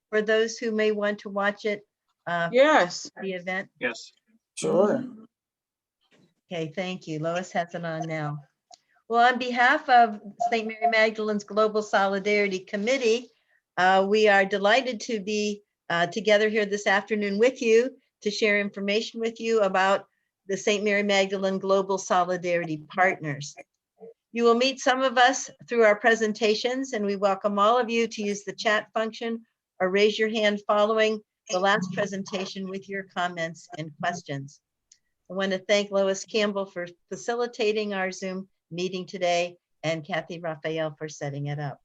for those who may want to watch it? Yes. The event? Yes. Sure. Okay, thank you. Lois has it on now. Well, on behalf of St. Mary Magdalene's Global Solidarity Committee, we are delighted to be together here this afternoon with you to share information with you about the St. Mary Magdalene Global Solidarity Partners. You will meet some of us through our presentations, and we welcome all of you to use the chat function or raise your hand following the last presentation with your comments and questions. I want to thank Lois Campbell for facilitating our Zoom meeting today and Kathy Raphael for setting it up.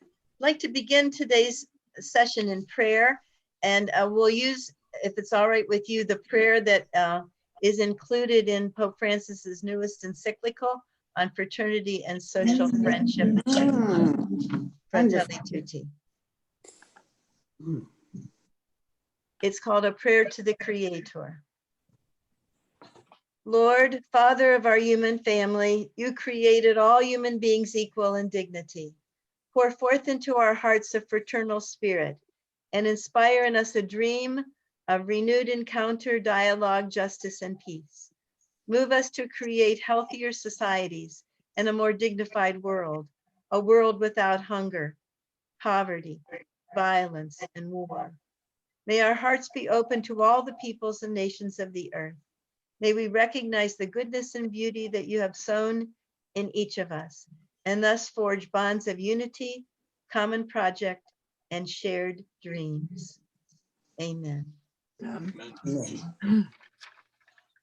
I'd like to begin today's session in prayer, and we'll use, if it's all right with you, the prayer that is included in Pope Francis's newest encyclical on fraternity and social friendship, Fratelli Tutti. It's called A Prayer to the Creator. Lord, Father of our human family, you created all human beings equal in dignity. Pour forth into our hearts a fraternal spirit and inspire in us a dream of renewed encounter, dialogue, justice, and peace. Move us to create healthier societies and a more dignified world, a world without hunger, poverty, violence, and war. May our hearts be open to all the peoples and nations of the earth. May we recognize the goodness and beauty that you have sown in each of us, and thus forge bonds of unity, common project, and shared dreams. Amen.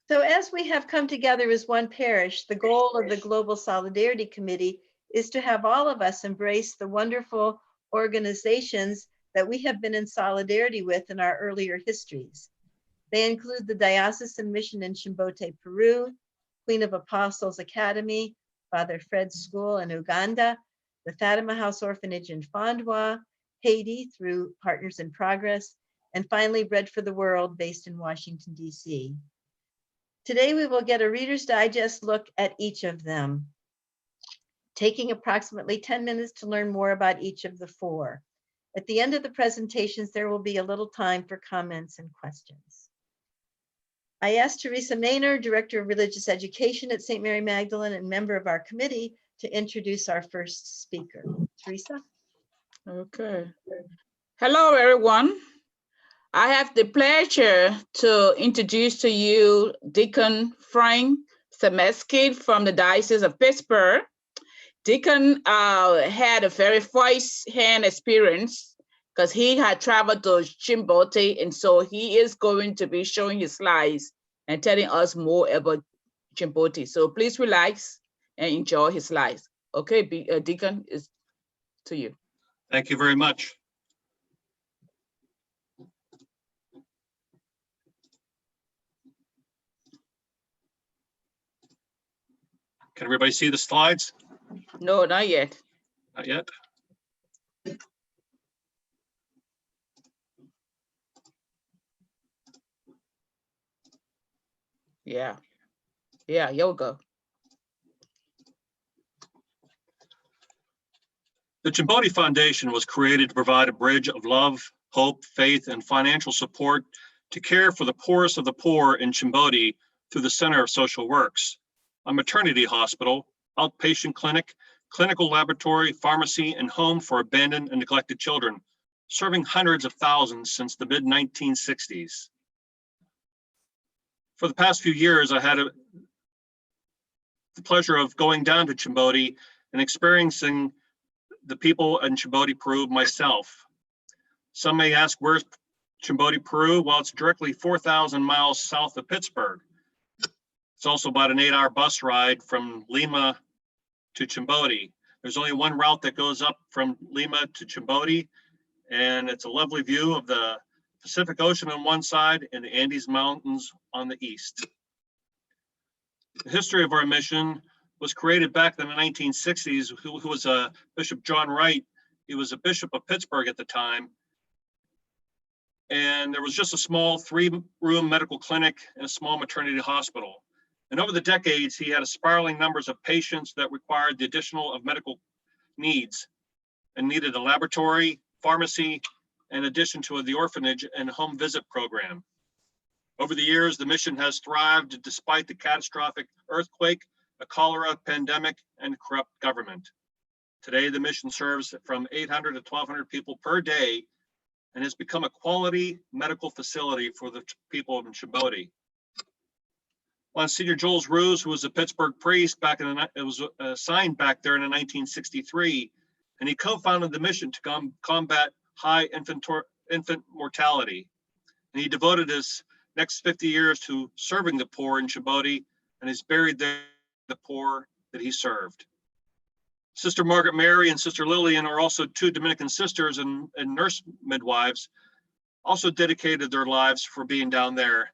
So as we have come together as one parish, the goal of the Global Solidarity Committee is to have all of us embrace the wonderful organizations that we have been in solidarity with in our earlier histories. They include the Diocesan Mission in Chimbote, Peru, Queen of Apostles Academy, Father Fred's School in Uganda, the Fatima House Orphanage in Fondwa, Haiti through Partners in Progress, and finally Bread for the World based in Washington, D.C. Today we will get a Reader's Digest look at each of them, taking approximately 10 minutes to learn more about each of the four. At the end of the presentations, there will be a little time for comments and questions. I asked Teresa Maynard, Director of Religious Education at St. Mary Magdalene and member of our committee, to introduce our first speaker. Teresa? Okay. Hello, everyone. I have the pleasure to introduce to you Deacon Frank Semesky from the Diocese of Pittsburgh. Deacon had a very first-hand experience because he had traveled to Chimbote, and so he is going to be showing his slides and telling us more about Chimbote. So please relax and enjoy his slides. Okay, Deacon, is to you. Thank you very much. Can everybody see the slides? No, not yet. Not yet. Yeah, here we go. The Chimbote Foundation was created to provide a bridge of love, hope, faith, and financial support to care for the poorest of the poor in Chimbote through the Center of Social Works, a maternity hospital, outpatient clinic, clinical laboratory, pharmacy, and home for abandoned and neglected children, serving hundreds of thousands since the mid-1960s. For the past few years, I had the pleasure of going down to Chimbote and experiencing the people in Chimbote, Peru myself. Some may ask, where's Chimbote, Peru? Well, it's directly 4,000 miles south of Pittsburgh. It's also about an 8-hour bus ride from Lima to Chimbote. There's only one route that goes up from Lima to Chimbote, and it's a lovely view of the Pacific Ocean on one side and the Andes Mountains on the east. The history of our mission was created back in the 1960s. Who was Bishop John Wright. He was a bishop of Pittsburgh at the time. And there was just a small 3-room medical clinic and a small maternity hospital. And over the decades, he had a spiraling numbers of patients that required the additional of medical needs and needed a laboratory, pharmacy, in addition to the orphanage and home visit program. Over the years, the mission has thrived despite the catastrophic earthquake, a cholera pandemic, and corrupt government. Today, the mission serves from 800 to 1,200 people per day and has become a quality medical facility for the people of Chimbote. Monsignor Jules Roos, who was a Pittsburgh priest back in it was assigned back there in 1963, and he co-founded the mission to combat high infant mortality. And he devoted his next 50 years to serving the poor in Chimbote, and is buried there, the poor that he served. Sister Margaret Mary and Sister Lillian are also two Dominican sisters and nurse midwives, also dedicated their lives for being down there.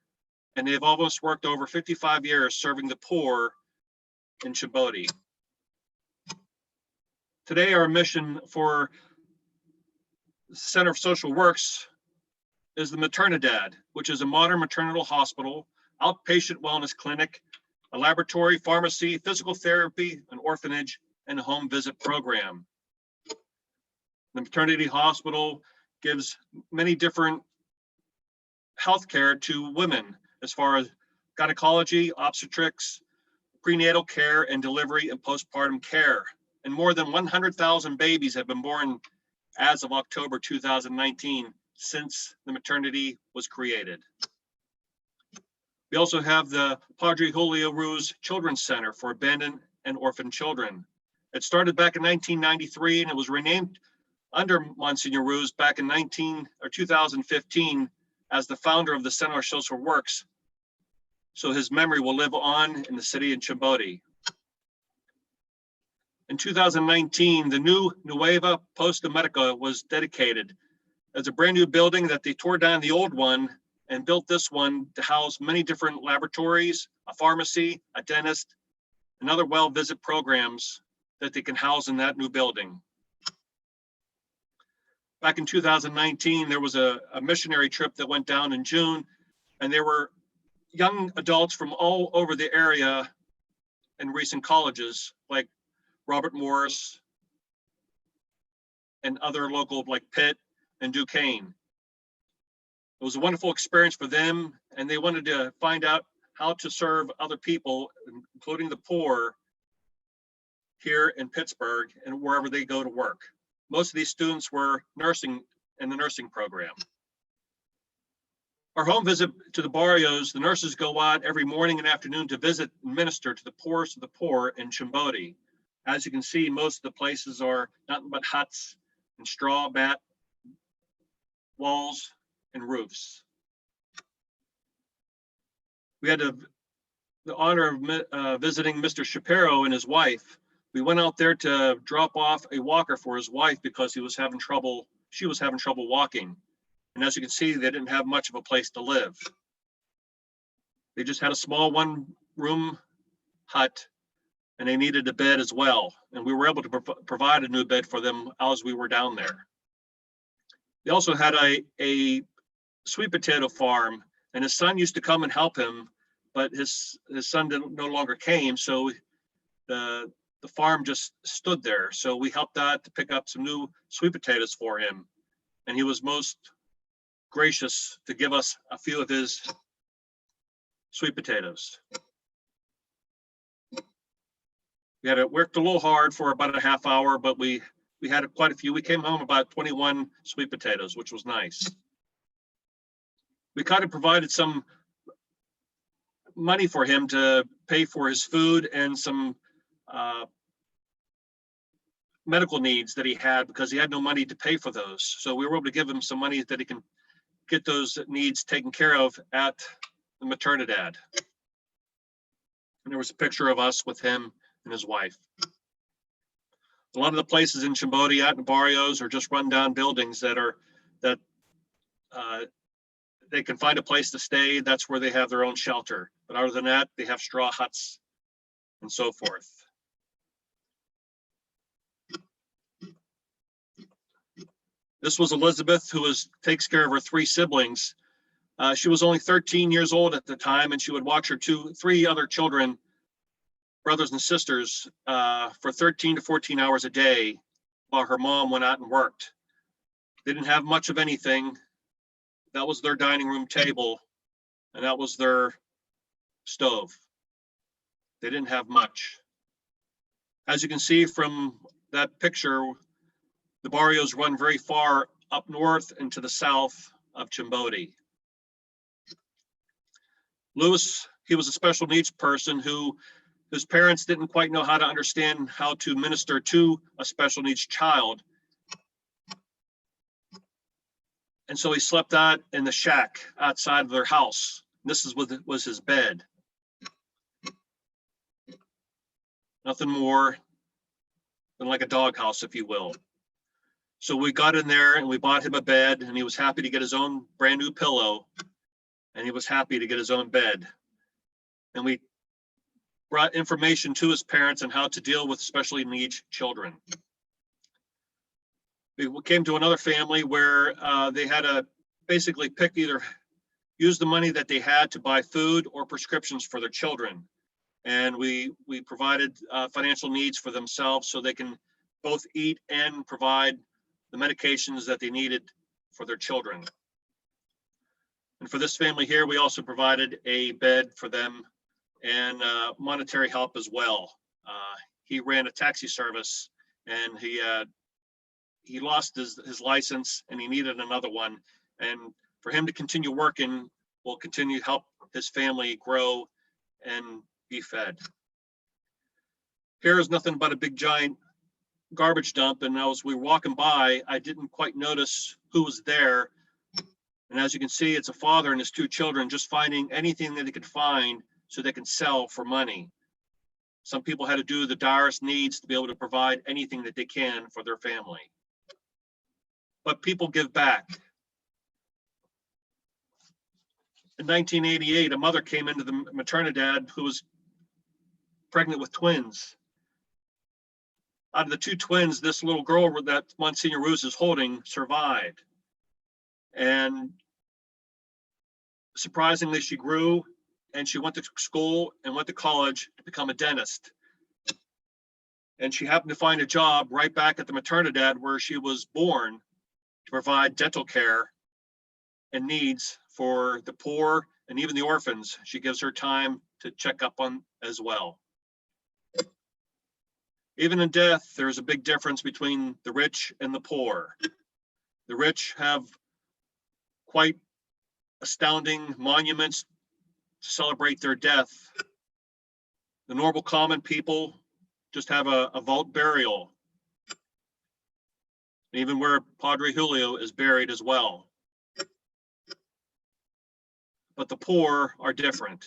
And they've almost worked over 55 years serving the poor in Chimbote. Today, our mission for the Center of Social Works is the Maternidad, which is a modern maternal hospital, outpatient wellness clinic, a laboratory, pharmacy, physical therapy, an orphanage, and a home visit program. The maternity hospital gives many different healthcare to women as far as gynecology, obstetrics, prenatal care, and delivery and postpartum care. And more than 100,000 babies have been born as of October 2019 since the maternity was created. We also have the Padre Julio Ruz Children's Center for abandoned and orphaned children. It started back in 1993 and it was renamed under Monsignor Ruz back in 2015 as the founder of the Center of Social Works. So his memory will live on in the city of Chimbote. In 2019, the new Nueva Posta Medica was dedicated as a brand new building that they tore down the old one and built this one to house many different laboratories, a pharmacy, a dentist, and other well visit programs that they can house in that new building. Back in 2019, there was a missionary trip that went down in June, and there were young adults from all over the area in recent colleges, like Robert Morris and other local like Pitt and Duquesne. It was a wonderful experience for them, and they wanted to find out how to serve other people, including the poor, here in Pittsburgh and wherever they go to work. Most of these students were nursing in the nursing program. Our home visit to the barrios, the nurses go out every morning and afternoon to visit and minister to the poorest of the poor in Chimbote. As you can see, most of the places are nothing but huts and straw mat walls and roofs. We had the honor of visiting Mr. Shapiro and his wife. We went out there to drop off a walker for his wife because she was having trouble walking. And as you can see, they didn't have much of a place to live. They just had a small one-room hut, and they needed a bed as well. And we were able to provide a new bed for them as we were down there. They also had a sweet potato farm, and his son used to come and help him, but his son no longer came, so the farm just stood there. So we helped out to pick up some new sweet potatoes for him, and he was most gracious to give us a few of his sweet potatoes. We had worked a little hard for about a half hour, but we had quite a few. We came home about 21 sweet potatoes, which was nice. We kind of provided some money for him to pay for his food and some medical needs that he had, because he had no money to pay for those. So we were able to give him some money that he can get those needs taken care of at the Maternidad. And there was a picture of us with him and his wife. A lot of the places in Chimbote out in barrios are just rundown buildings that they can find a place to stay. That's where they have their own shelter. But other than that, they have straw huts and so forth. This was Elizabeth, who takes care of her three siblings. She was only 13 years old at the time, and she would watch her three other children, brothers and sisters, for 13 to 14 hours a day while her mom went out and worked. They didn't have much of anything. That was their dining room table, and that was their stove. They didn't have much. As you can see from that picture, the barrios run very far up north and to the south of Chimbote. Lewis, he was a special needs person whose parents didn't quite know how to understand how to minister to a special needs child. And so he slept out in the shack outside of their house. This was his bed. Nothing more than like a doghouse, if you will. So we got in there and we bought him a bed, and he was happy to get his own brand new pillow, and he was happy to get his own bed. And we brought information to his parents on how to deal with special needs children. We came to another family where they had to basically use the money that they had to buy food or prescriptions for their children. And we provided financial needs for themselves so they can both eat and provide the medications that they needed for their children. And for this family here, we also provided a bed for them and monetary help as well. He ran a taxi service, and he lost his license, and he needed another one. And for him to continue working will continue to help his family grow and be fed. Here is nothing but a big giant garbage dump, and as we were walking by, I didn't quite notice who was there. And as you can see, it's a father and his two children just finding anything that they could find so they can sell for money. Some people had to do the direst needs to be able to provide anything that they can for their family. But people give back. In 1988, a mother came into the maternidad who was pregnant with twins. Out of the two twins, this little girl that Monsignor Ruse is holding survived. And surprisingly, she grew, and she went to school and went to college to become a dentist. And she happened to find a job right back at the maternidad where she was born to provide dental care and needs for the poor and even the orphans. She gives her time to check up on as well. Even in death, there's a big difference between the rich and the poor. The rich have quite astounding monuments to celebrate their death. The normal common people just have a vault burial, even where Padre Julio is buried as well. But the poor are different.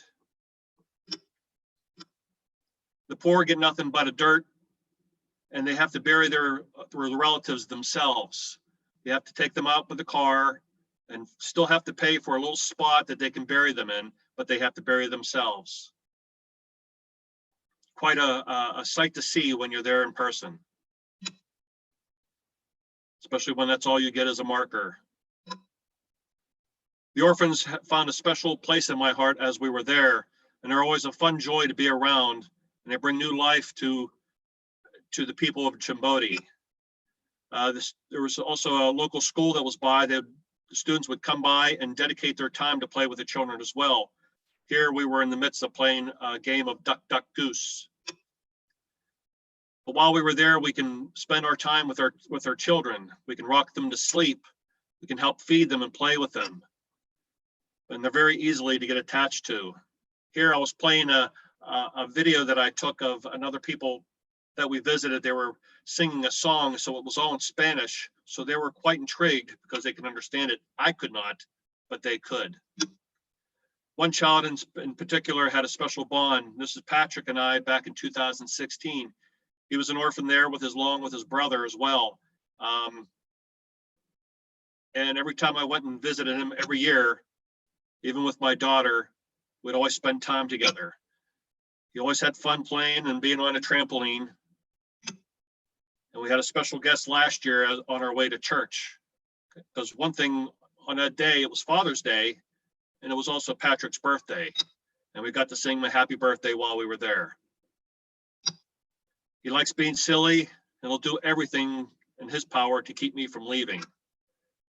The poor get nothing but a dirt, and they have to bury their relatives themselves. They have to take them out with the car and still have to pay for a little spot that they can bury them in, but they have to bury themselves. Quite a sight to see when you're there in person, especially when that's all you get as a marker. The orphans found a special place in my heart as we were there, and they're always a fun joy to be around, and they bring new life to the people of Chimbote. There was also a local school that was by. The students would come by and dedicate their time to play with the children as well. Here we were in the midst of playing a game of duck, duck, goose. But while we were there, we can spend our time with our children. We can rock them to sleep. We can help feed them and play with them. And they're very easily to get attached to. Here I was playing a video that I took of another people that we visited. They were singing a song, so it was all in Spanish. So they were quite intrigued because they can understand it. I could not, but they could. One child in particular had a special bond. This is Patrick and I back in 2016. He was an orphan there along with his brother as well. And every time I went and visited him every year, even with my daughter, we'd always spend time together. He always had fun playing and being on a trampoline. And we had a special guest last year on our way to church. Because one thing on that day, it was Father's Day, and it was also Patrick's birthday. And we got to sing him a happy birthday while we were there. He likes being silly, and he'll do everything in his power to keep me from leaving.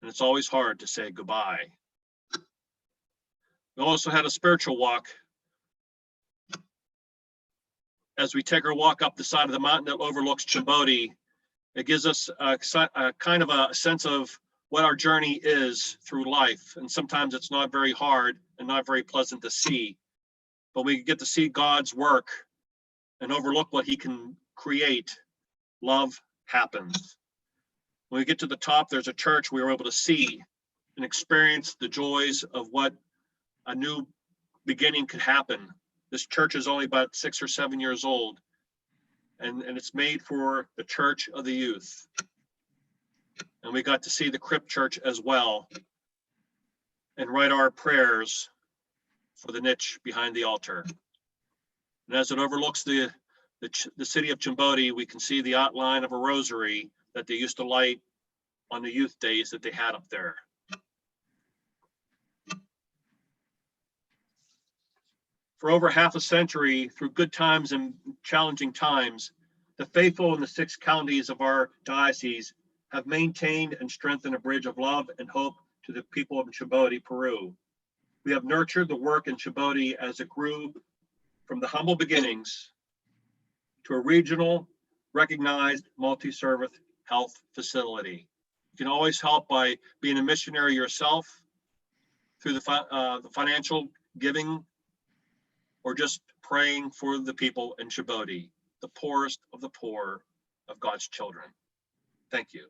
and it's always hard to say goodbye. We also had a spiritual walk as we take our walk up the side of the mountain that overlooks Chimbote. It gives us a kind of a sense of what our journey is through life. And sometimes it's not very hard and not very pleasant to see, but we get to see God's work and overlook what he can create. Love happens. When we get to the top, there's a church we were able to see and experience the joys of what a new beginning could happen. This church is only about 6 or 7 years old, and it's made for the church of the youth. And we got to see the crypt church as well and write our prayers for the niche behind the altar. And as it overlooks the city of Chimbote, we can see the outline of a rosary that they used to light on the youth days that they had up there. For over half a century, through good times and challenging times, the faithful in the 6 counties of our diocese have maintained and strengthened a bridge of love and hope to the people of Chimbote, Peru. We have nurtured the work in Chimbote as it grew from the humble beginnings to a regional, recognized multi-service health facility. You can always help by being a missionary yourself through the financial giving, or just praying for the people in Chimbote, the poorest of the poor of God's children. Thank you.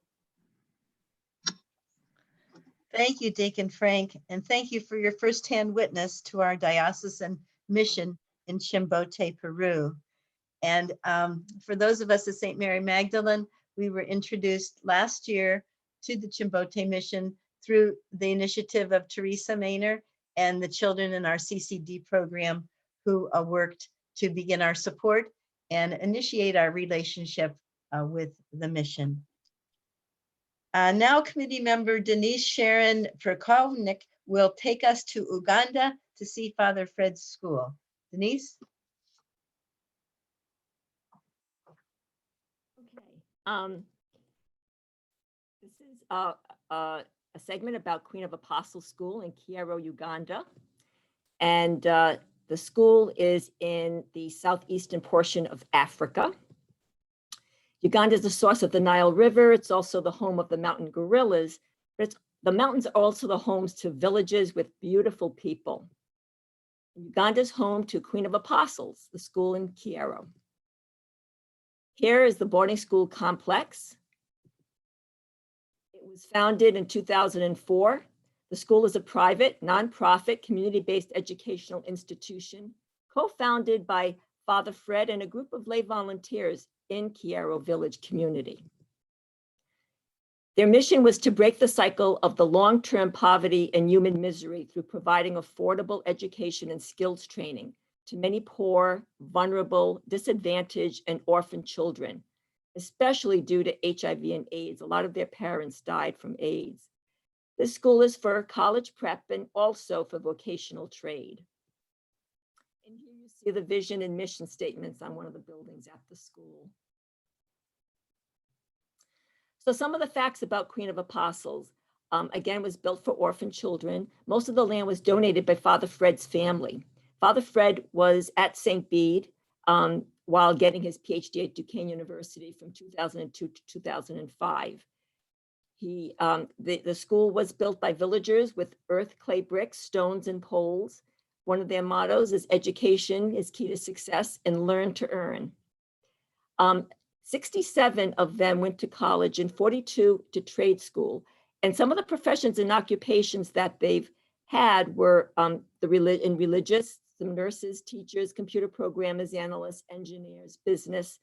Thank you, Deacon Frank, and thank you for your firsthand witness to our diocesan mission in Chimbote, Peru. And for those of us at St. Mary Magdalene, we were introduced last year to the Chimbote mission through the initiative of Teresa Maynor and the children in our CCD program who worked to begin our support and initiate our relationship with the mission. Now committee member Denise Sharon Perkovnik will take us to Uganda to see Father Fred's school. Denise? Okay. This is a segment about Queen of Apostles School in Kiero, Uganda. And the school is in the southeastern portion of Africa. Uganda is the source of the Nile River. It's also the home of the mountain gorillas, but the mountains are also the homes to villages with beautiful people. Uganda is home to Queen of Apostles, the school in Kiero. Here is the boarding school complex. It was founded in 2004. The school is a private, nonprofit, community-based educational institution, co-founded by Father Fred and a group of lay volunteers in Kiero village community. Their mission was to break the cycle of the long-term poverty and human misery through providing affordable education and skills training to many poor, vulnerable, disadvantaged, and orphaned children, especially due to HIV and AIDS. A lot of their parents died from AIDS. This school is for college prep and also for vocational trade. And here you see the vision and mission statements on one of the buildings at the school. So some of the facts about Queen of Apostles, again, was built for orphan children. Most of the land was donated by Father Fred's family. Father Fred was at St. Bede while getting his PhD at Duquesne University from 2002 to 2005. The school was built by villagers with earth, clay bricks, stones, and poles. One of their mottos is education is key to success and learn to earn. 67 of them went to college and 42 to trade school. And some of the professions and occupations that they've had were in religious, some nurses, teachers, computer programmers, analysts, engineers, business.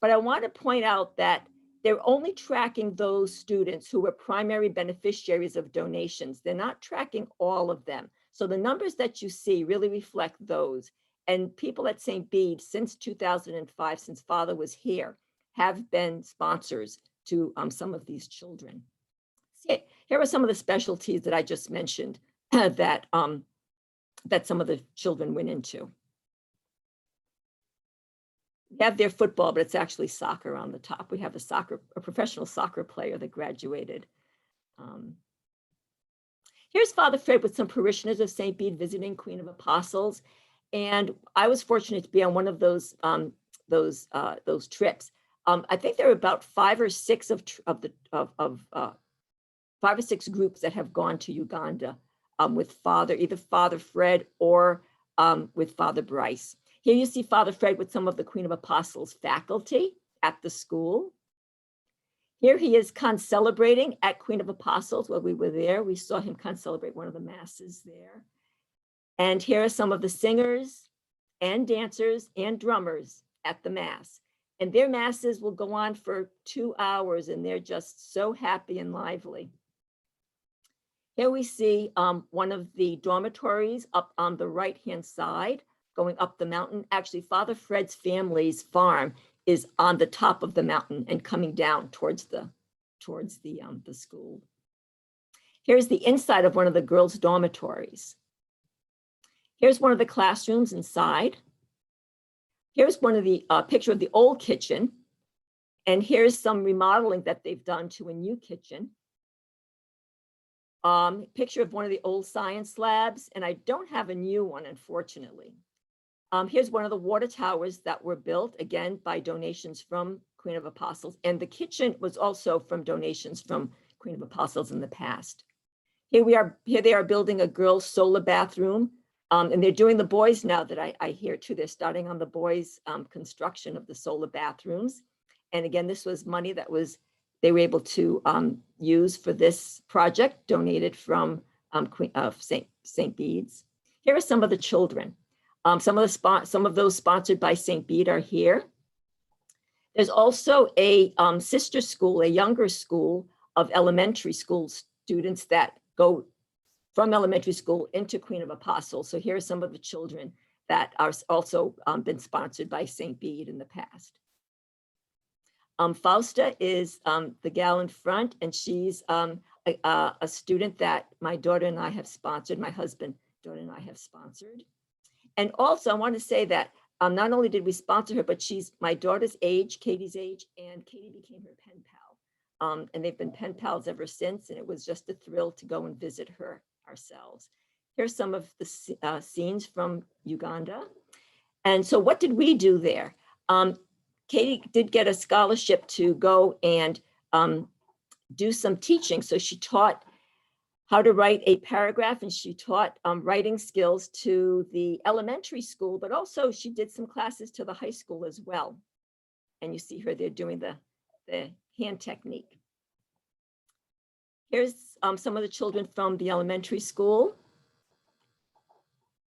But I want to point out that they're only tracking those students who were primary beneficiaries of donations. They're not tracking all of them. So the numbers that you see really reflect those. And people at St. Bede since 2005, since Father was here, have been sponsors to some of these children. See, here are some of the specialties that I just mentioned that some of the children went into. We have their football, but it's actually soccer on the top. We have a professional soccer player that graduated. Here's Father Fred with some parishioners of St. Bede visiting Queen of Apostles. And I was fortunate to be on one of those trips. I think there are about 5 or 6 5 or 6 groups that have gone to Uganda with either Father Fred or with Father Bryce. Here you see Father Fred with some of the Queen of Apostles faculty at the school. Here he is concelebrating at Queen of Apostles. While we were there, we saw him concelebrate one of the masses there. And here are some of the singers and dancers and drummers at the mass. And their masses will go on for 2 hours, and they're just so happy and lively. Here we see one of the dormitories up on the right-hand side, going up the mountain. Actually, Father Fred's family's farm is on the top of the mountain and coming down towards the school. Here's the inside of one of the girls' dormitories. Here's one of the classrooms inside. Here's one of the picture of the old kitchen. And here's some remodeling that they've done to a new kitchen. Picture of one of the old science labs. And I don't have a new one, unfortunately. Here's one of the water towers that were built, again, by donations from Queen of Apostles. And the kitchen was also from donations from Queen of Apostles in the past. Here they are building a girls' solar bathroom. And they're doing the boys now that I hear too. They're starting on the boys' construction of the solar bathrooms. And again, this was money that they were able to use for this project, donated from Queen of St. Bede's. Here are some of the children. Some of those sponsored by St. Bede are here. There's also a sister school, a younger school of elementary school students that go from elementary school into Queen of Apostles. So here are some of the children that are also been sponsored by St. Bede in the past. Fausta is the gal in front, and she's a student that my daughter and I have sponsored, my husband, daughter and I have sponsored. And also I want to say that not only did we sponsor her, but she's my daughter's age, Katie's age, and Katie became her pen pal. And they've been pen pals ever since, and it was just a thrill to go and visit her ourselves. Here's some of the scenes from Uganda. And so what did we do there? Katie did get a scholarship to go and do some teaching. So she taught how to write a paragraph, and she taught writing skills to the elementary school, but also she did some classes to the high school as well. And you see her there doing the hand technique. Here's some of the children from the elementary school.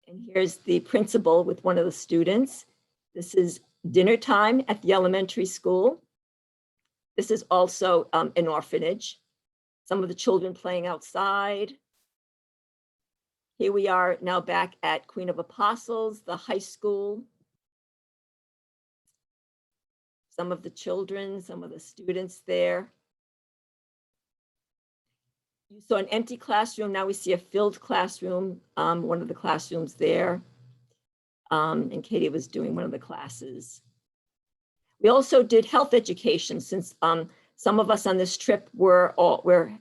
And here's the principal with one of the students. This is dinner time at the elementary school. This is also an orphanage. Some of the children playing outside. Here we are now back at Queen of Apostles, the high school. Some of the children, some of the students there. You saw an empty classroom. Now we see a filled classroom, one of the classrooms there. And Katie was doing one of the classes. We also did health education, since some of us on this trip were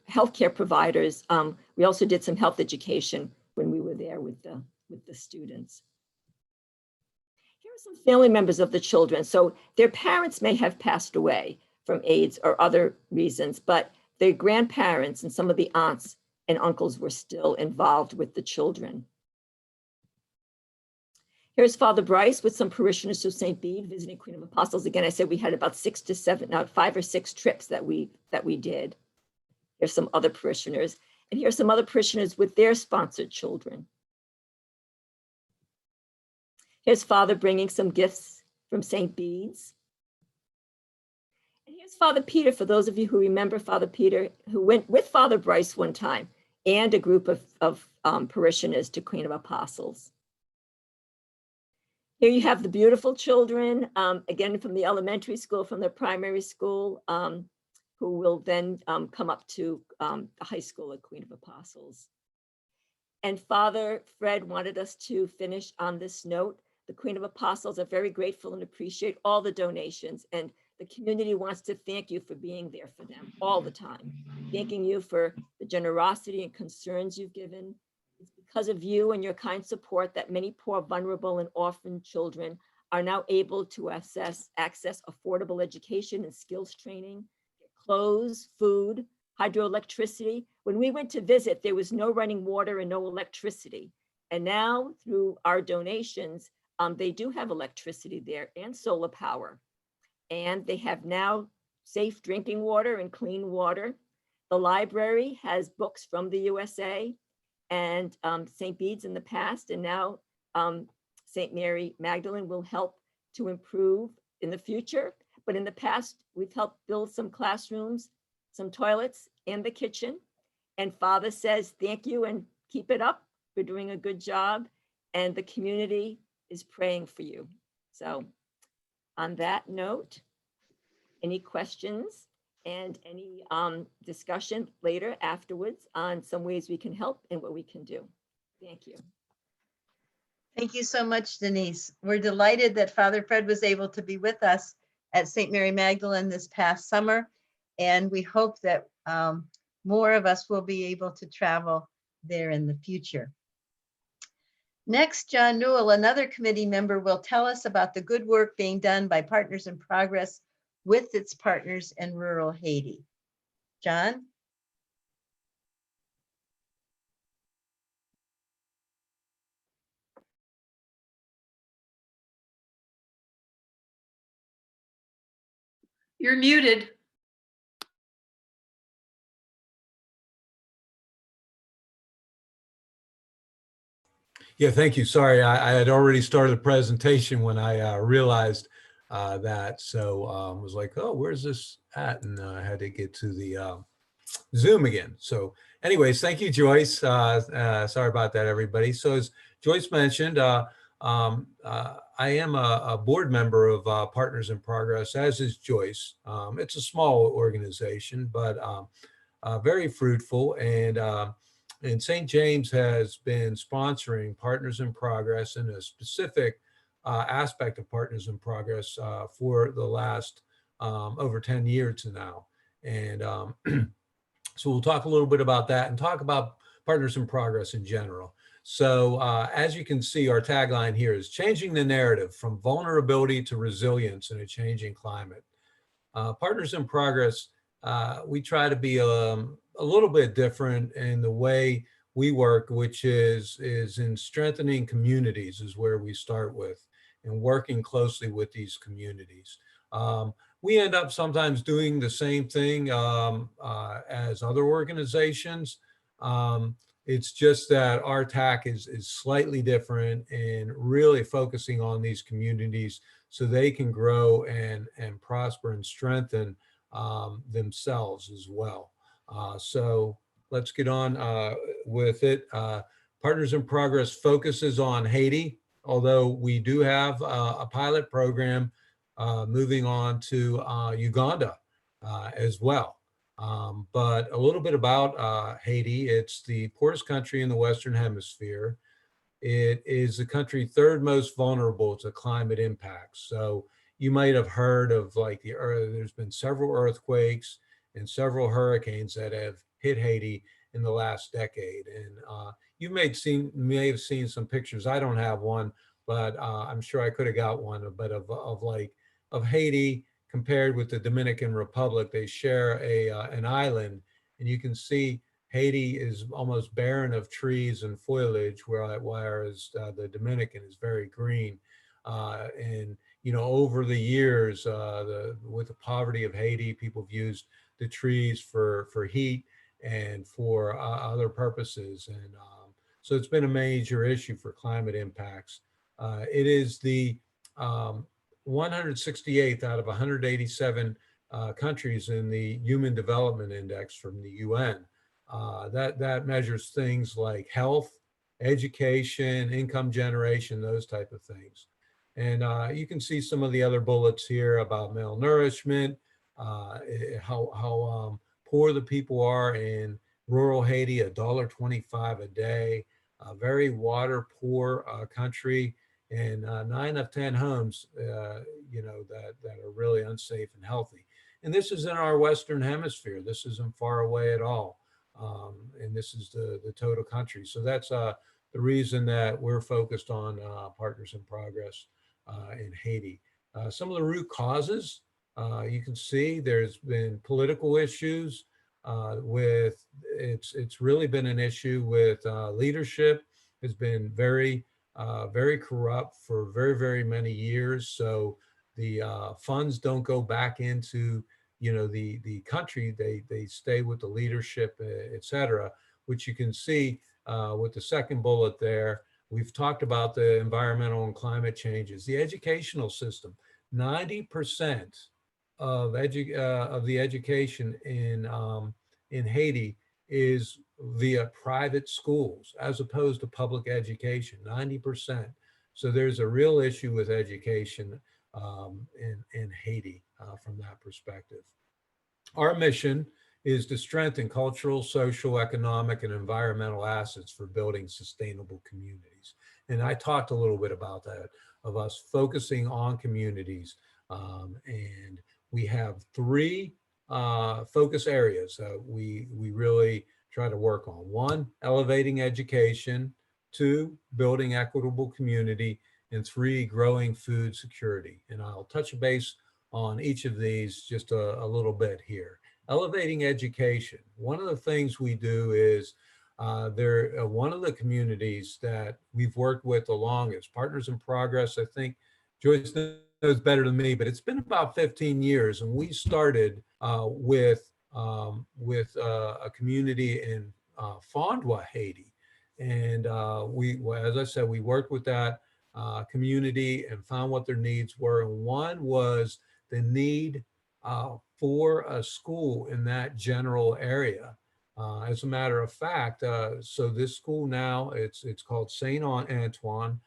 healthcare providers. We also did some health education when we were there with the students. Here are some family members of the children. So their parents may have passed away from AIDS or other reasons, but their grandparents and some of the aunts and uncles were still involved with the children. Here's Father Bryce with some parishioners of St. Bede visiting Queen of Apostles. Again, I said we had about 5 or 6 trips that we did. Here's some other parishioners, and here's some other parishioners with their sponsored children. Here's Father bringing some gifts from St. Bede's. And here's Father Peter, for those of you who remember Father Peter, who went with Father Bryce one time and a group of parishioners to Queen of Apostles. Here you have the beautiful children, again, from the elementary school, from the primary school, who will then come up to the high school at Queen of Apostles. And Father Fred wanted us to finish on this note. The Queen of Apostles are very grateful and appreciate all the donations, and the community wants to thank you for being there for them all the time, thanking you for the generosity and concerns you've given. It's because of you and your kind support that many poor, vulnerable, and orphaned children are now able to access affordable education and skills training, clothes, food, hydroelectricity. When we went to visit, there was no running water and no electricity. And now through our donations, they do have electricity there and solar power. And they have now safe drinking water and clean water. The library has books from the USA and St. Bede's in the past, and now St. Mary Magdalene will help to improve in the future. But in the past, we've helped build some classrooms, some toilets, and the kitchen. And Father says, thank you and keep it up. We're doing a good job. And the community is praying for you. So on that note, any questions and any discussion later afterwards on some ways we can help and what we can do. Thank you. Thank you so much, Denise. We're delighted that Father Fred was able to be with us at St. Mary Magdalene this past summer. And we hope that more of us will be able to travel there in the future. Next, John Newell, another committee member, will tell us about the good work being done by Partners in Progress with its partners in rural Haiti. John? You're muted. Yeah, thank you. Sorry, I had already started the presentation when I realized that. So I was like, oh, where's this at? And I had to get to the Zoom again. So anyways, thank you, Joyce. Sorry about that, everybody. So as Joyce mentioned, I am a board member of Partners in Progress, as is Joyce. It's a small organization, but very fruitful. And St. James has been sponsoring Partners in Progress and a specific aspect of Partners in Progress for the last over 10 years now. And so we'll talk a little bit about that and talk about Partners in Progress in general. So as you can see, our tagline here is changing the narrative from vulnerability to resilience in a changing climate. Partners in Progress, we try to be a little bit different in the way we work, which is in strengthening communities is where we start with, and working closely with these communities. We end up sometimes doing the same thing as other organizations. It's just that our tack is slightly different and really focusing on these communities so they can grow and prosper and strengthen themselves as well. So let's get on with it. Partners in Progress focuses on Haiti, although we do have a pilot program moving on to Uganda as well. But a little bit about Haiti. It's the poorest country in the Western Hemisphere. It is the country third most vulnerable to climate impacts. So you might have heard of like there's been several earthquakes and several hurricanes that have hit Haiti in the last decade. And you may have seen some pictures. I don't have one, but I'm sure I could have got one, but of Haiti compared with the Dominican Republic. They share an island, and you can see Haiti is almost barren of trees and foliage, whereas the Dominican is very green. And you know, over the years, with the poverty of Haiti, people have used the trees for heat and for other purposes. And so it's been a major issue for climate impacts. It is the 168th out of 187 countries in the Human Development Index from the UN. That measures things like health, education, income generation, those type of things. And you can see some of the other bullets here about malnourishment, how poor the people are in rural Haiti, $1.25 a day, a very water poor country. and 9 of 10 homes, that are really unsafe and healthy. And this is in our Western hemisphere. This isn't far away at all. And this is the total country. So that's the reason that we're focused on Partners in Progress in Haiti. Some of the root causes, you can see there's been political issues with, it's really been an issue with leadership has been very corrupt for very, very many years. So the funds don't go back into, the country. They stay with the leadership, et cetera, which you can see with the second bullet there. We've talked about the environmental and climate changes, the educational system. 90% of the education in Haiti is via private schools as opposed to public education, 90%. So there's a real issue with education in Haiti from that perspective. Our mission is to strengthen cultural, social, economic, and environmental assets for building sustainable communities. And I talked a little bit about that, of us focusing on communities. And we have 3 focus areas that we really try to work on. 1, elevating education. 2, building equitable community. And 3, growing food security. And I'll touch base on each of these just a little bit here. Elevating education. One of the things we do is one of the communities that we've worked with the longest, Partners in Progress. I think Joyce knows better than me, but it's been about 15 years, and we started with a community in Fondwa, Haiti, and as I said, we worked with that community and found what their needs were. And one was the need for a school in that general area. As a matter of fact, so this school now, it's called St. Antoine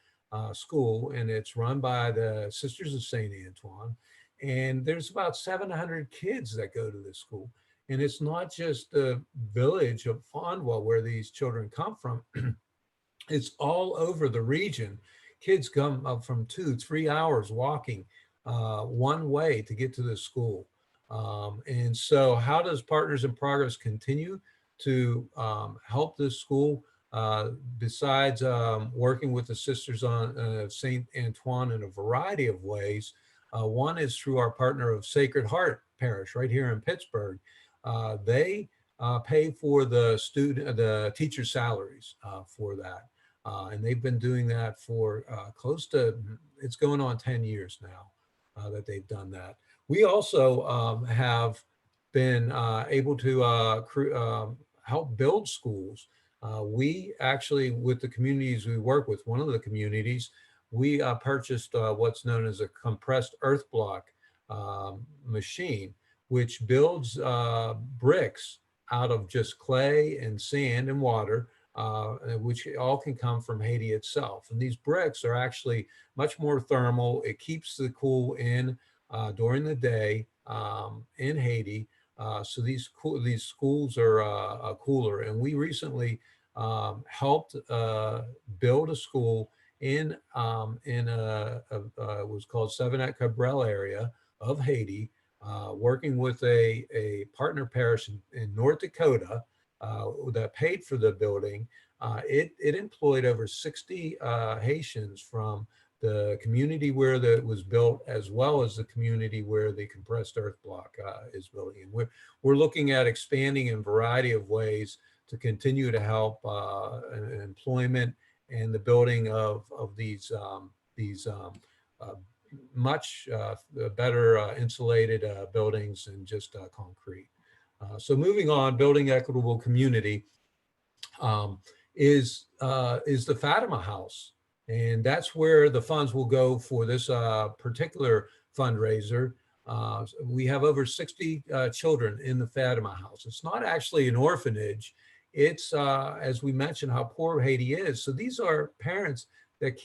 School, and it's run by the Sisters of St. Antoine. And there's about 700 kids that go to this school. And it's not just the village of Fondwa where these children come from. It's all over the region. Kids come up from 2-3 hours walking one way to get to the school. And so how does Partners in Progress continue to help this school besides working with the Sisters on St. Antoine in a variety of ways? One is through our partner of Sacred Heart Parish right here in Pittsburgh. They pay for the teacher salaries for that. And they've been doing that for close to, it's going on 10 years now that they've done that. We also have been able to help build schools. We actually, with the communities we work with, one of the communities, we purchased what's known as a compressed earth block machine, which builds bricks out of just clay and sand and water, which all can come from Haiti itself. And these bricks are actually much more thermal. It keeps the cool in during the day in Haiti. So these schools are cooler. And we recently helped build a school in it was called Sevenet Cabrel area of Haiti, working with a partner parish in North Dakota that paid for the building. It employed over 60 Haitians from the community where that was built, as well as the community where the compressed earth block is building. And we're looking at expanding in a variety of ways to continue to help employment and the building of these much better insulated buildings than just concrete. So moving on, building equitable community is the Fatima House. And that's where the funds will go for this particular fundraiser. We have over 60 children in the Fatima House. It's not actually an orphanage. It's, as we mentioned, how poor Haiti is. So these are parents that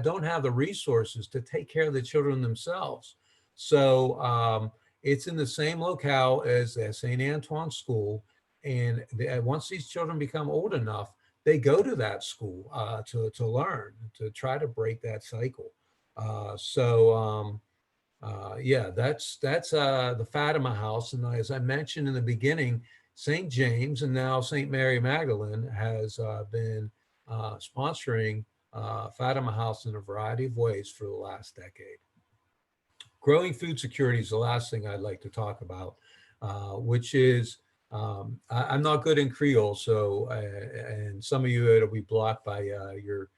don't have the resources to take care of the children themselves. So it's in the same locale as the St. Antoine School. And once these children become old enough, they go to that school to learn, to try to break that cycle. Yeah, that's the Fatima House. And as I mentioned in the beginning, St. James and now St. Mary Magdalene has been sponsoring Fatima House in a variety of ways for the last decade. Growing food security is the last thing I'd like to talk about, which is, I'm not good in Creole, so, and some of you, it'll be blocked by your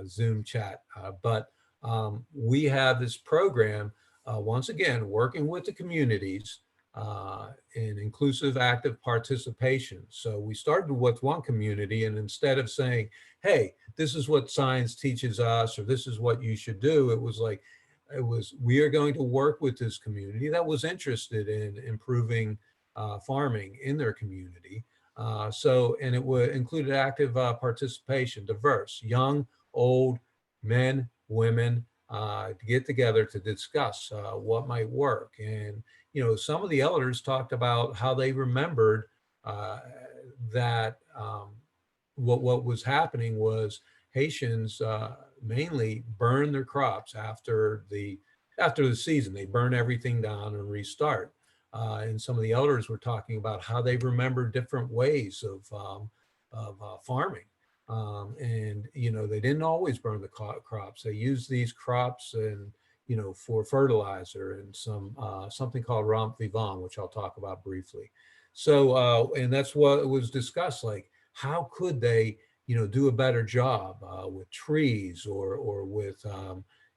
Zoom chat, but we have this program, once again, working with the communities in inclusive active participation. So we started with one community, and instead of saying, hey, this is what science teaches us, or this is what you should do, it was like, we are going to work with this community that was interested in improving farming in their community. And it would include active participation, diverse, young, old, men, women, to get together to discuss what might work. And, you know, some of the elders talked about how they remembered that what was happening was Haitians mainly burn their crops after the season. They burn everything down and restart. And some of the elders were talking about how they remember different ways of farming. And, you know, they didn't always burn the crops. They used these crops and, you know, for fertilizer and something called ramp vivant, which I'll talk about briefly. So, and that's what was discussed, like, how could they, you know, do a better job with trees or with,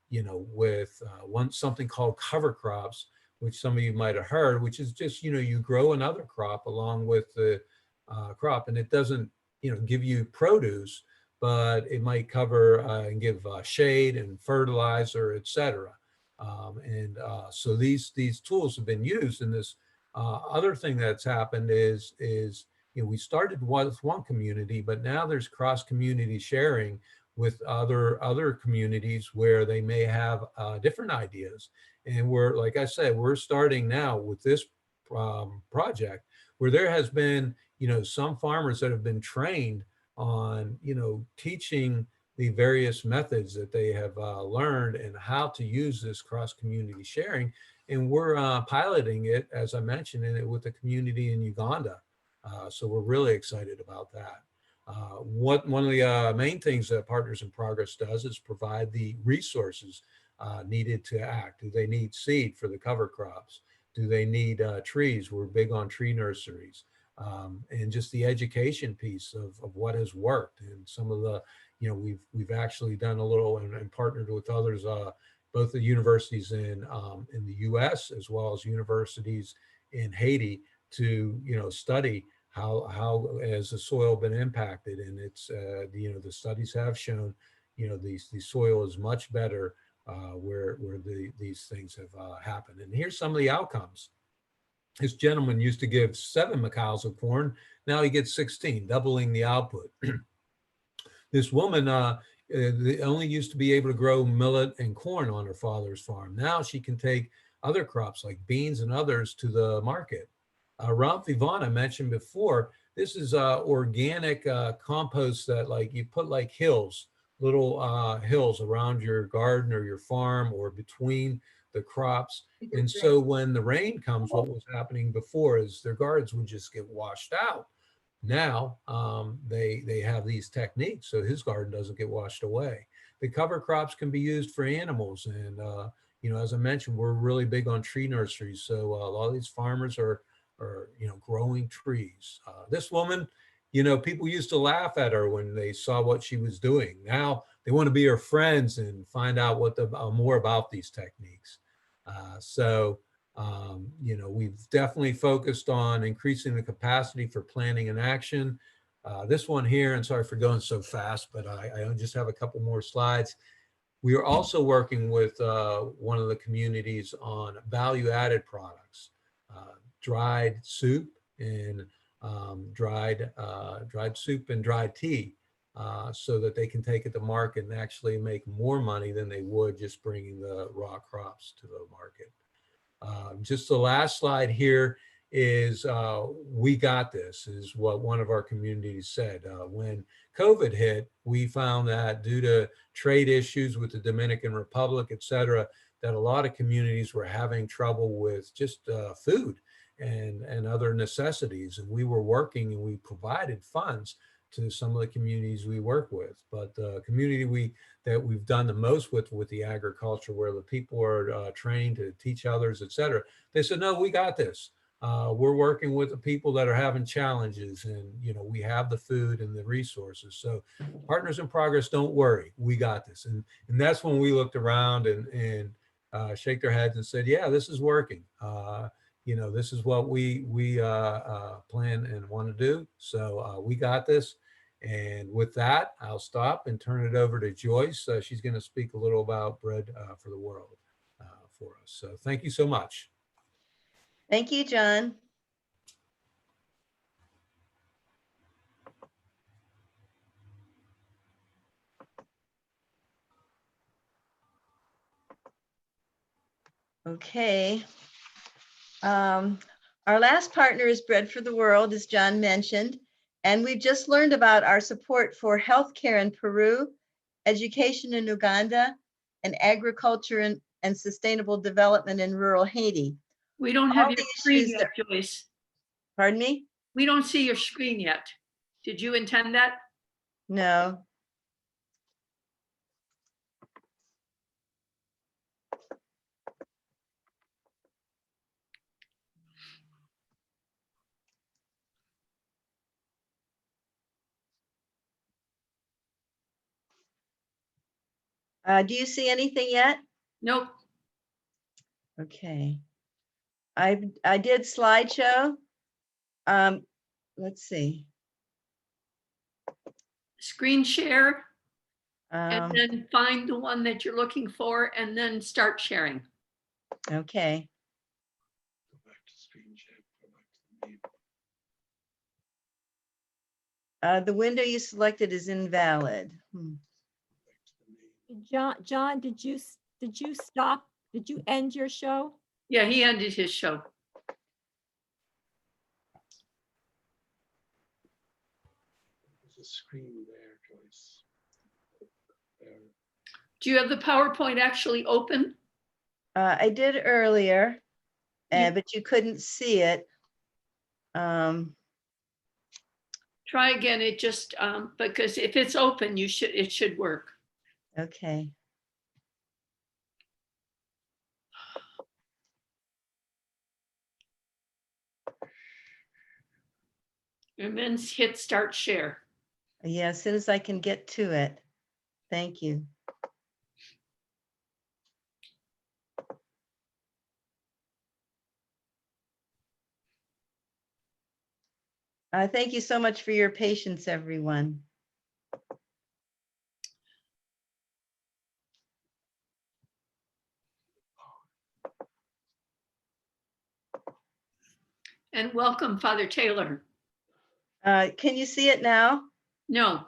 you know, with something called cover crops, which some of you might have heard, which is just, you know, you grow another crop along with the crop, and it doesn't, you know, give you produce, but it might cover and give shade and fertilizer, etc. So these tools have been used. And this other thing that's happened is you know, we started with one community, but now there's cross-community sharing with other communities where they may have different ideas. And we're, like I said, we're starting now with this project where there has been, you know, some farmers that have been trained on, you know, teaching the various methods that they have learned and how to use this cross-community sharing. And we're piloting it, as I mentioned, in it with the community in Uganda. So we're really excited about that. One of the main things that Partners in Progress does is provide the resources needed to act. Do they need seed for the cover crops? Do they need trees? We're big on tree nurseries. And just the education piece of what has worked. And some of the, you know, we've actually done a little and partnered with others, both the universities in the US as well as universities in Haiti to, you know, study how has the soil been impacted. And it's, you know, the studies have shown, you know, the soil is much better where these things have happened. And here's some of the outcomes. This gentleman used to give 7 macals of corn. Now he gets 16, doubling the output. This woman only used to be able to grow millet and corn on her father's farm. Now she can take other crops like beans and others to the market. Ramp vivant, I mentioned before, this is organic compost that, like, you put like little hills around your garden or your farm or between the crops. And so when the rain comes, what was happening before is their gardens would just get washed out. Now they have these techniques so his garden doesn't get washed away. The cover crops can be used for animals. And, you know, as I mentioned, we're really big on tree nurseries. So a lot of these farmers are, you know, growing trees. This woman, you know, people used to laugh at her when they saw what she was doing. Now they want to be her friends and find out what more about these techniques. You know, we've definitely focused on increasing the capacity for planning and action. This one here, and sorry for going so fast, but I just have a couple more slides. We are also working with one of the communities on value-added products, dried soup and dried soup and dried tea, so that they can take it to market and actually make more money than they would just bringing the raw crops to the market. Just the last slide here is we got this, is what one of our communities said. When COVID hit, we found that due to trade issues with the Dominican Republic, et cetera, that a lot of communities were having trouble with just food and other necessities. And we were working and we provided funds to some of the communities we work with. But the community that we've done the most with the agriculture, where the people are trained to teach others, et cetera, they said, no, we got this. We're working with the people that are having challenges, and we have the food and the resources. So Partners in Progress, don't worry, we got this. And that's when we looked around and shake their heads and said, yeah, this is working. This is what we plan and want to do. So we got this. And with that, I'll stop and turn it over to Joyce. She's going to speak a little about Bread for the World for us. So thank you so much. Thank you, John. Okay. Our last partner is Bread for the World, as John mentioned, and we've just learned about our support for healthcare in Peru, education in Uganda, and agriculture and sustainable development in rural Haiti. We don't have your screen yet, Joyce. Pardon me? We don't see your screen yet. Did you intend that? No. Do you see anything yet? Nope. Okay. I did slideshow. Let's see. Screen share and Um, then find the one that you're looking for and then start sharing. okay. Go back to screen share, go back to the main, The window you selected is invalid. back to the main. John, did you stop? Did you end your show? Yeah, he ended his show. There's a screen there, Joyce. There. Do you have the PowerPoint actually open? I did earlier, You- but you couldn't see it. Try again. It just because if it's open, it should work. Okay. And then hit start share. Yeah, as soon as I can get to it. Thank you. Thank you so much for your patience, everyone. And welcome, Father Taylor. Can you see it now? No.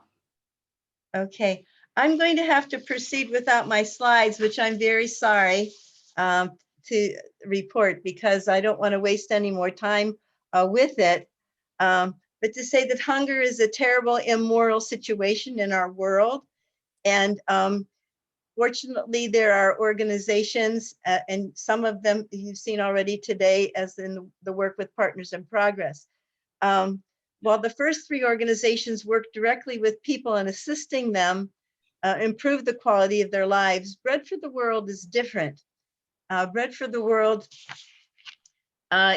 Okay, I'm going to have to proceed without my slides, which I'm very sorry to report, because I don't want to waste any more time with it. But to say that hunger is a terrible, immoral situation in our world. And fortunately, there are organizations, and some of them you've seen already today, as in the work with Partners in Progress. While the first three organizations work directly with people and assisting them improve the quality of their lives, Bread for the World is different. Bread for the World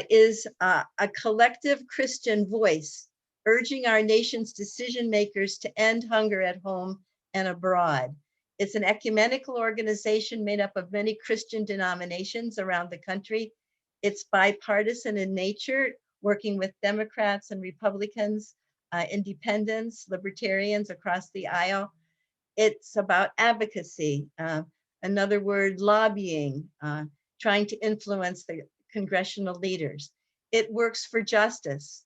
is a collective Christian voice urging our nation's decision makers to end hunger at home and abroad. It's an ecumenical organization made up of many Christian denominations around the country. It's bipartisan in nature, working with Democrats and Republicans, independents, libertarians across the aisle. It's about advocacy, another word, lobbying, trying to influence the congressional leaders. It works for justice.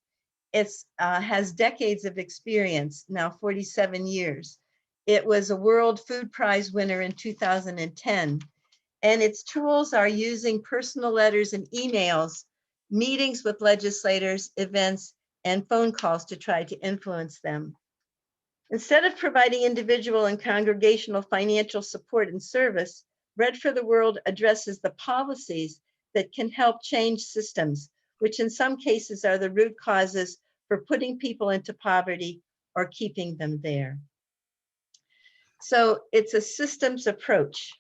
It has decades of experience, now 47 years. It was a World Food Prize winner in 2010. And its tools are using personal letters and emails meetings with legislators, events, and phone calls to try to influence them. Instead of providing individual and congregational financial support and service, Bread for the World addresses the policies that can help change systems, which in some cases are the root causes for putting people into poverty or keeping them there. So it's a systems approach.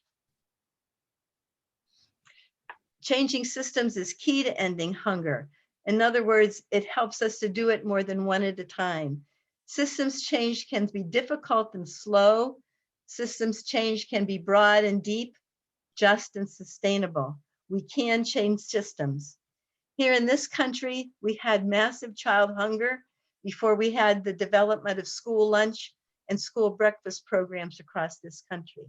Changing systems is key to ending hunger. In other words, it helps us to do it more than one at a time. Systems change can be difficult and slow. Systems change can be broad and deep, just and sustainable. We can change systems. Here in this country, we had massive child hunger before we had the development of school lunch and school breakfast programs across this country.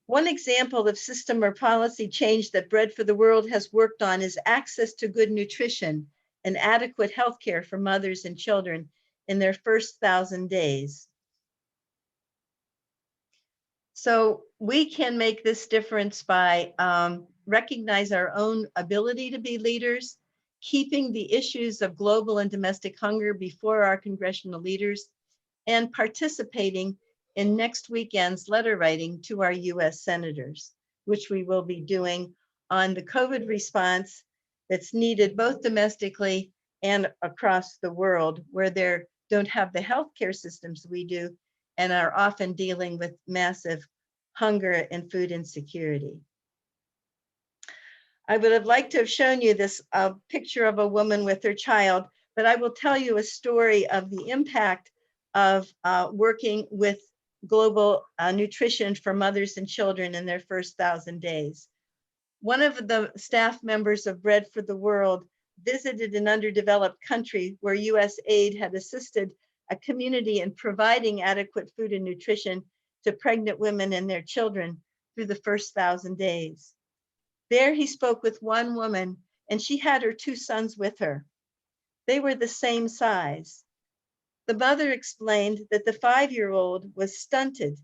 One example of system or policy change that Bread for the World has worked on is access to good nutrition and adequate health care for mothers and children in their first 1,000 days. So we can make this difference by recognize our own ability to be leaders, keeping the issues of global and domestic hunger before our congressional leaders, and participating in next weekend's letter writing to our US senators, which we will be doing on the COVID response that's needed both domestically and across the world, where they don't have the healthcare systems we do and are often dealing with massive hunger and food insecurity. I would have liked to have shown you this picture of a woman with her child, but I will tell you a story of the impact of working with global nutrition for mothers and children in their first 1,000 days. One of the staff members of Bread for the World visited an underdeveloped country where US aid had assisted a community in providing adequate food and nutrition to pregnant women and their children through the first 1,000 days. There he spoke with one woman, and she had her 2 sons with her. They were the same size. The mother explained that the 5-year-old was stunted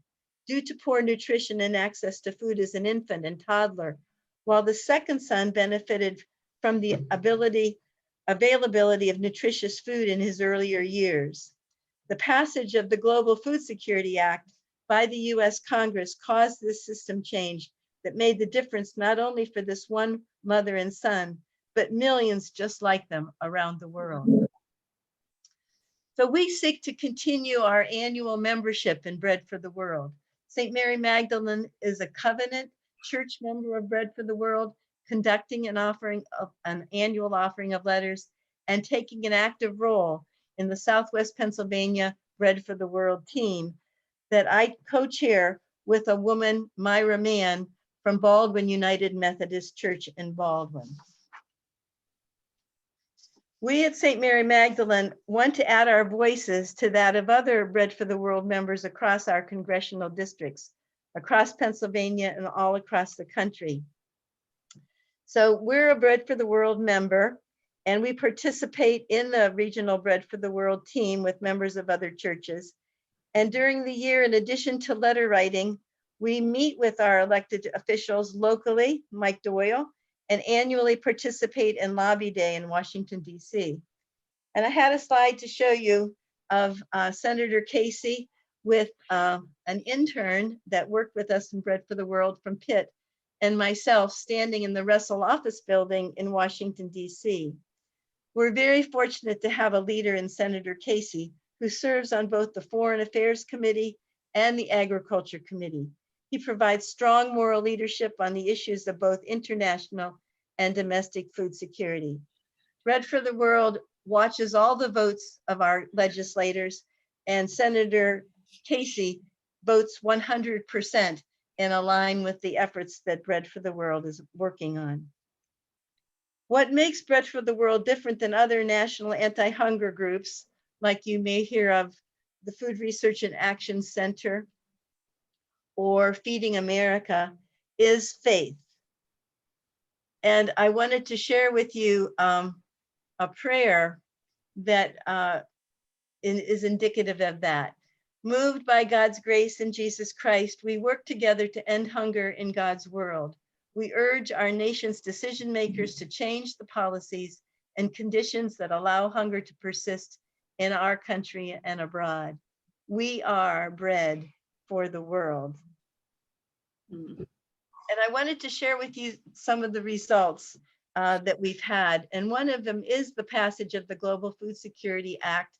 due to poor nutrition and access to food as an infant and toddler, while the second son benefited from the availability of nutritious food in his earlier years. The passage of the Global Food Security Act by the US Congress caused this system change that made the difference not only for this one mother and son, but millions just like them around the world. So we seek to continue our annual membership in Bread for the World. St. Mary Magdalene is a covenant church member of Bread for the World, conducting an annual offering of letters and taking an active role in the Southwest Pennsylvania Bread for the World team that I co-chair with a woman, Myra Mann, from Baldwin United Methodist Church in Baldwin. We at St. Mary Magdalene want to add our voices to that of other Bread for the World members across our congressional districts, across Pennsylvania and all across the country. So we're a Bread for the World member, and we participate in the regional Bread for the World team with members of other churches. And during the year, in addition to letter writing, we meet with our elected officials locally, Mike Doyle, and annually participate in Lobby Day in Washington, D.C. And I had a slide to show you of Senator Casey with an intern that worked with us in Bread for the World from Pitt, and myself standing in the Russell Office Building in Washington, D.C. We're very fortunate to have a leader in Senator Casey, who serves on both the Foreign Affairs Committee and the Agriculture Committee. He provides strong moral leadership on the issues of both international and domestic food security. Bread for the World watches all the votes of our legislators, and Senator Casey votes 100% in line with the efforts that Bread for the World is working on. What makes Bread for the World different than other national anti-hunger groups, like you may hear of the Food Research and Action Center or Feeding America, is faith. And I wanted to share with you a prayer that is indicative of that. Moved by God's grace in Jesus Christ, we work together to end hunger in God's world. We urge our nation's decision makers to change the policies and conditions that allow hunger to persist in our country and abroad. We are bread for the world. Mm. And I wanted to share with you some of the results that we've had. And one of them is the passage of the Global Food Security Act,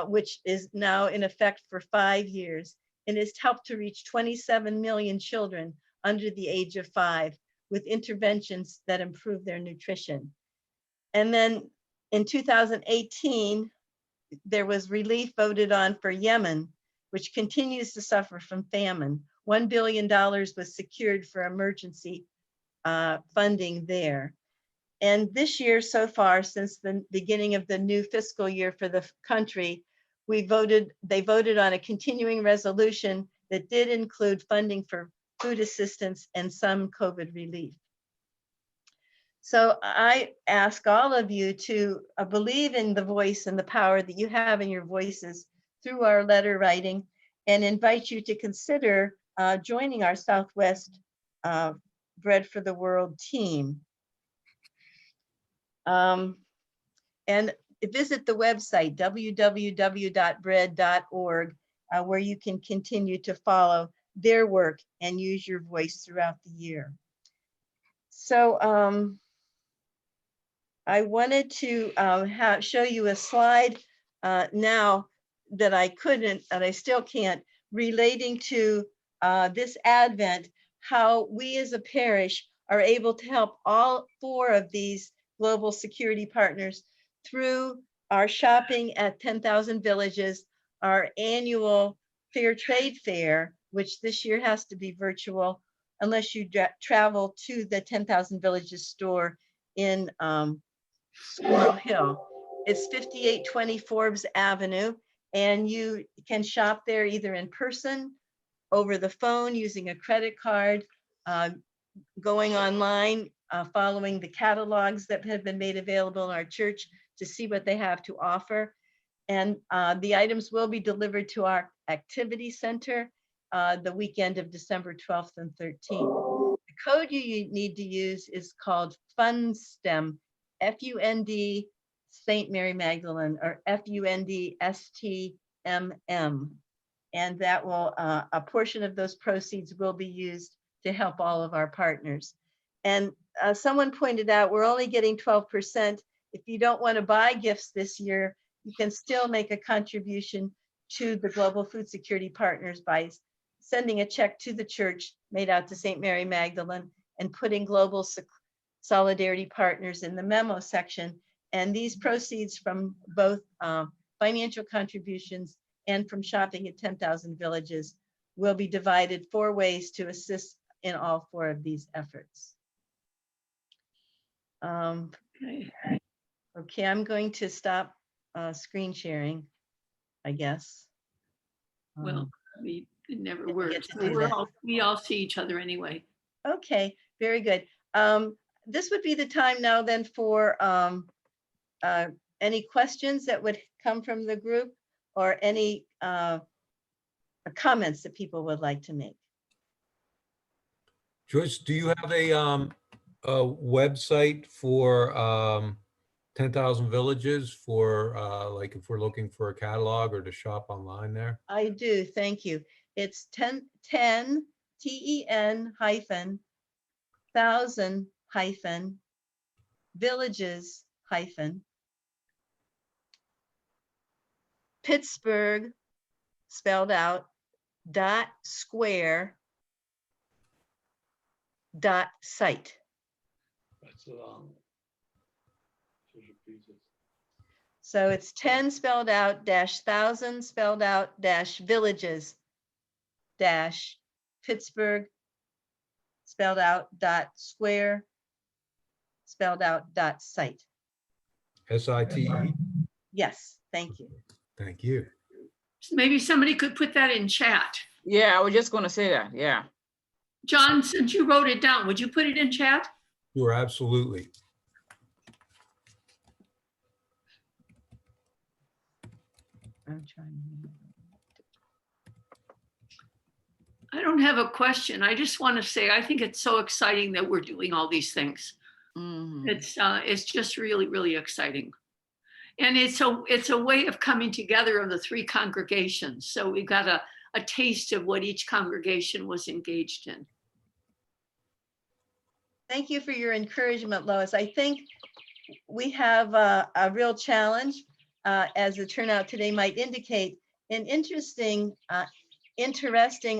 which is now in effect for 5 years and has helped to reach 27 million children under the age of 5 with interventions that improve their nutrition. And then in 2018, there was relief voted on for Yemen, which continues to suffer from famine. $1 billion was secured for emergency funding there. And this year so far, since the beginning of the new fiscal year for the country, they voted on a continuing resolution that did include funding for food assistance and some COVID relief. So I ask all of you to believe in the voice and the power that you have in your voices through our letter writing, and invite you to consider joining our Southwest Bread for the World team. And visit the website, www.bread.org, where you can continue to follow their work and use your voice throughout the year. So I wanted to show you a slide now that I couldn't, and I still can't, relating to this Advent, how we as a parish are able to help all 4 of these global security partners through our shopping at 10,000 Villages, our annual fair trade fair, which this year has to be virtual unless you travel to the 10,000 Villages store in Squirrel Hill. It's 5820 Forbes Avenue, and you can shop there either in person, over the phone, using a credit card, going online, following the catalogs that have been made available in our church to see what they have to offer. And the items will be delivered to our activity center the weekend of December 12th and 13th. The code you need to use is called FUNDSTEM, F-U-N-D St. Mary Magdalene, or FUNDSTMM. And that will, a portion of those proceeds will be used to help all of our partners. And someone pointed out, we're only getting 12%. If you don't want to buy gifts this year, you can still make a contribution to the Global Food Security Partners by sending a check to the church made out to St. Mary Magdalene and putting Global Solidarity Partners in the memo section. And these proceeds from both financial contributions and from shopping at 10,000 Villages will be divided 4 ways to assist in all 4 of these efforts. Okay, I'm going to stop screen sharing, I guess. Well, it never didn't works. get to So do that. we all see each other anyway. Okay, very good. This would be the time now then for any questions that would come from the group, or any comments that people would like to make. Joyce, do you have a website for 10,000 Villages for like if we're looking for a catalog or to shop online there? I do, thank you. It's 10 TEN hyphen 1,000 hyphen villages hyphen Pittsburgh spelled out .square .site. So it's 10 spelled out dash 1,000 spelled out dash villages dash Pittsburgh spelled out .square spelled out .site. SITE? Yes, thank you. Thank you. So maybe somebody could put that in chat. Yeah, I was just gonna say that, yeah. John, since you wrote it down, would you put it in chat? Sure, absolutely. I'm trying. I don't have a question. I just want to say, I think it's so exciting that we're doing all these things. Mhm. It's just really, really exciting. And it's a way of coming together of the three congregations. So we got a taste of what each congregation was engaged in. Thank you for your encouragement, Lois. I think we have a real challenge, as the turnout today might indicate, in interesting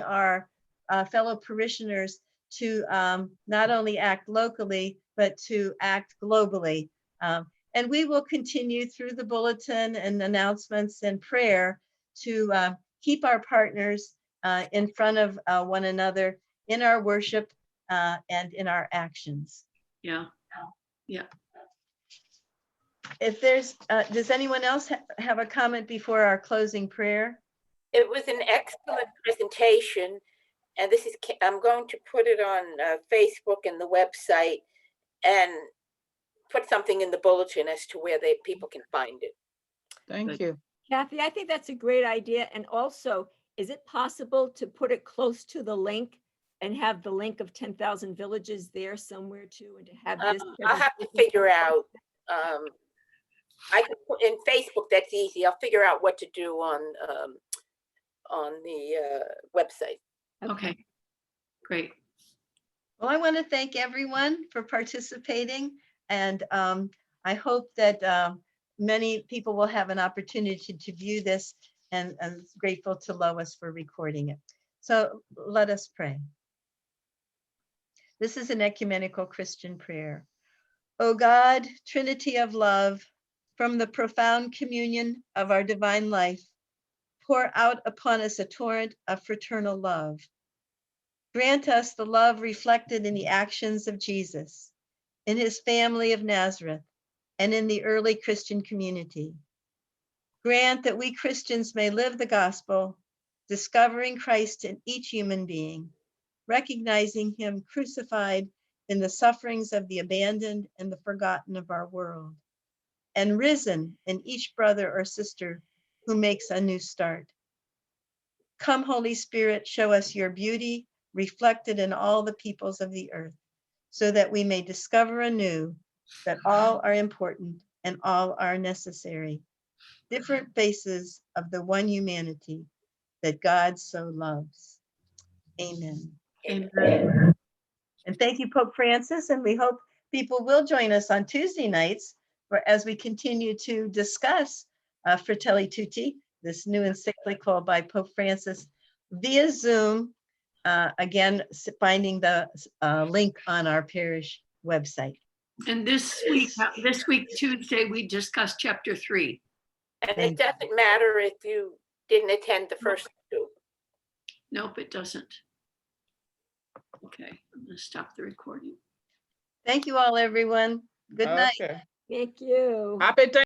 our fellow parishioners to not only act locally, but to act globally. And we will continue through the bulletin and announcements and prayer to keep our partners in front of one another in our worship and in our actions. Yeah. Yeah. If there's, does anyone else have a comment before our closing prayer? It was an excellent presentation, and this is, I'm going to put it on Facebook and the website and put something in the bulletin as to where people can find it. Thank you. Kathy, I think that's a great idea. And also, is it possible to put it close to the link and have the link of 10,000 villages there somewhere too, and to have this? I'll have to figure out. I can put in Facebook. That's easy. I'll figure out what to do on the website. Okay. Great. Well, I want to thank everyone for participating, and I hope that many people will have an opportunity to view this, and I'm grateful to Lois for recording it. So let us pray. This is an ecumenical Christian prayer. O God, Trinity of love, from the profound communion of our divine life, pour out upon us a torrent of fraternal love. Grant us the love reflected in the actions of Jesus, in his family of Nazareth, and in the early Christian community. Grant that we Christians may live the gospel, discovering Christ in each human being, recognizing him crucified in the sufferings of the abandoned and the forgotten of our world, and risen in each brother or sister who makes a new start. Come, Holy Spirit, show us your beauty reflected in all the peoples of the earth, so that we may discover anew that all are important and all are necessary, different faces of the one humanity that God so loves. Amen. Amen. And thank you, Pope Francis, and we hope people will join us on Tuesday nights as we continue to discuss Fratelli Tutti, this new encyclical by Pope Francis via Zoom. Again, finding the link on our parish website. And this week, Tuesday, we discussed chapter 3. And it doesn't matter if you didn't attend the first two. Nope, it doesn't. Okay, I'm going to stop the recording. Thank you all, everyone. Good night. Okay. Thank you. Happy